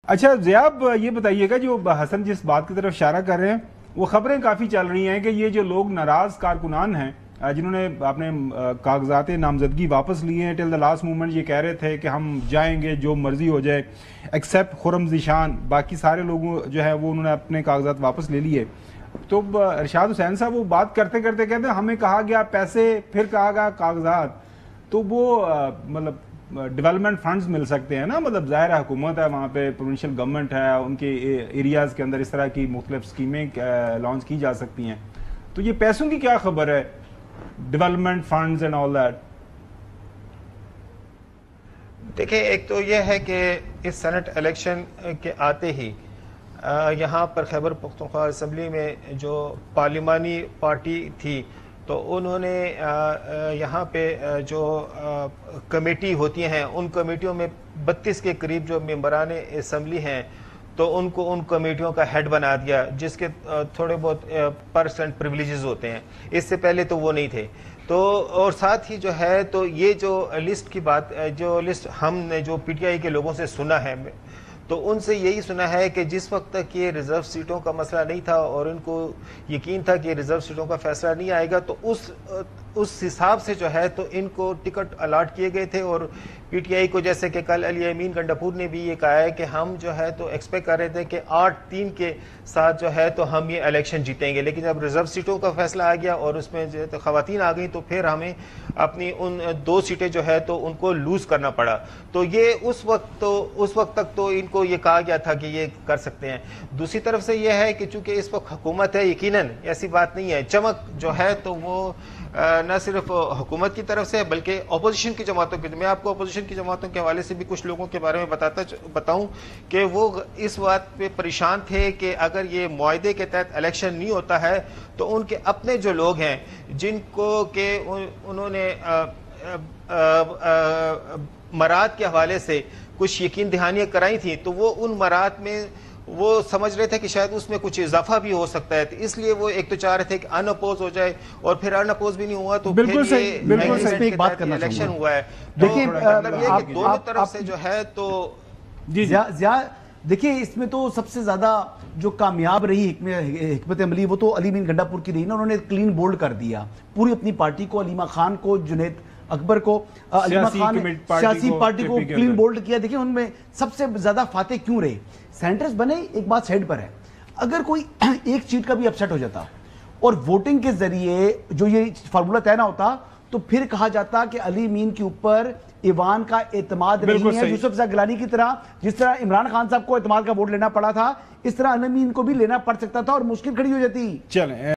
اچھا ضیاب یہ بتائیے گا جو حسن جس بات کی طرف اشارہ کر رہے ہیں وہ خبریں کافی چل رہی ہیں کہ یہ جو لوگ ناراض کارکنان ہیں جنہوں نے اپنے کاغذات نامزدگی واپس لیے ہیں ٹل دا لاسٹ مومنٹ یہ کہہ رہے تھے کہ ہم جائیں گے جو مرضی ہو جائے ایکسیپٹ خرم ذیشان، باقی سارے لوگوں جو ہے وہ انہوں نے اپنے کاغذات واپس لے لیے. تو ارشاد حسین صاحب وہ بات کرتے کرتے کہتے ہیں ہمیں کہا گیا پیسے، پھر کہا گیا کاغذات. تو وہ مطلب ڈیولپمنٹ فنڈز مل سکتے ہیں نا، مطلب ظاہر ہے حکومت ہے وہاں پہ، پروونشل گورنمنٹ ہے، ان کے ایریاز کے اندر اس طرح کی مختلف اسکیمیں لانچ کی جا سکتی ہیں. تو یہ پیسوں کی کیا خبر ہے، development funds and all that? دیکھیں، ایک تو یہ ہے کہ اس سینٹ الیکشن کے آتے ہی یہاں پر خیبر پختونخوا اسمبلی میں جو پارلیمانی پارٹی تھی تو انہوں نے یہاں پہ جو کمیٹی ہوتی ہیں ان کمیٹیوں میں 32 کے قریب جو ممبران اسمبلی ہیں تو ان کو ان کمیٹیوں کا ہیڈ بنا دیا، جس کے تھوڑے بہت پرسنٹ پریویلیجز ہوتے ہیں. اس سے پہلے تو وہ نہیں تھے. تو اور ساتھ ہی جو ہے تو یہ جو لسٹ کی بات، جو لسٹ ہم نے جو پی ٹی آئی کے لوگوں سے سنا ہے تو ان سے یہی سنا ہے کہ جس وقت تک یہ ریزرو سیٹوں کا مسئلہ نہیں تھا اور ان کو یقین تھا کہ ریزرو سیٹوں کا فیصلہ نہیں آئے گا تو اس حساب سے جو ہے تو ان کو ٹکٹ الاٹ کیے گئے تھے. اور پی ٹی آئی کو جیسے کہ کل علی امین گنڈاپور نے بھی یہ کہا ہے کہ ہم جو ہے تو ایکسپیکٹ کر رہے تھے کہ 8-3 کے ساتھ جو ہے تو ہم یہ الیکشن جیتیں گے، لیکن جب ریزرو سیٹوں کا فیصلہ آ گیا اور اس میں جو ہے تو خواتین آ گئیں تو پھر ہمیں اپنی ان 2 سیٹیں جو ہے تو ان کو لوز کرنا پڑا. تو یہ اس وقت تک تو ان کو یہ کہا گیا تھا کہ یہ کر سکتے ہیں. دوسری طرف سے یہ ہے کہ چونکہ اس وقت حکومت ہے، یقیناً ایسی بات نہیں ہے، چمک جو ہے تو وہ نہ صرف حکومت کی طرف سے بلکہ اپوزیشن کی جماعتوں کی. میں آپ کو اپوزیشن کی جماعتوں کے حوالے سے بھی کچھ لوگوں کے بارے میں بتاؤں کہ وہ اس بات پہ پریشان تھے کہ اگر یہ معاہدے کے تحت الیکشن نہیں ہوتا ہے تو ان کے اپنے جو لوگ ہیں جن کو کہ انہوں نے مراد کے حوالے سے کچھ یقین دہانیاں کرائی تھیں تو وہ ان مراد میں وہ سمجھ رہے تھے کہ شاید اس میں کچھ اضافہ بھی ہو سکتا ہے. اس لیے وہ ایک تو چاہ رہے تھے کہ ان اپوز ہو جائے اور پھر ان اپوز بھی نہیں ہوا تو بالکل صحیح ایک بات کرنا الیکشن ہوا ہے. دیکھیں دونوں طرف سے جو ہے تو دیکھیں اس میں تو سب سے زیادہ جو کامیاب رہی حکمت عملی وہ تو علی امین گنڈاپور کی رہی نا. انہوں نے کلین بولڈ کر دیا پوری اپنی پارٹی کو، علیمہ خان کو، جنید اکبر کو، علیمہ خان سیاسی پارٹی کو کلین بولڈ کیا. دیکھیں ان میں سب سے زیادہ فاتح کیوں رہے؟ سینٹرز بنے. ایک بات سائڈ پر ہے، اگر کوئی ایک سیٹ کا بھی اپسیٹ ہو جاتا اور ووٹنگ کے ذریعے جو یہ فارمولہ طے نہ ہوتا تو پھر کہا جاتا کہ علی امین کے اوپر ایوان کا اعتماد نہیں ہے. یوسف زائی گیلانی کی طرح، جس طرح عمران خان صاحب کو اعتماد کا ووٹ لینا پڑا تھا، اس طرح علی امین کو بھی لینا پڑ سکتا تھا اور مشکل کھڑی ہو جاتی. چلیں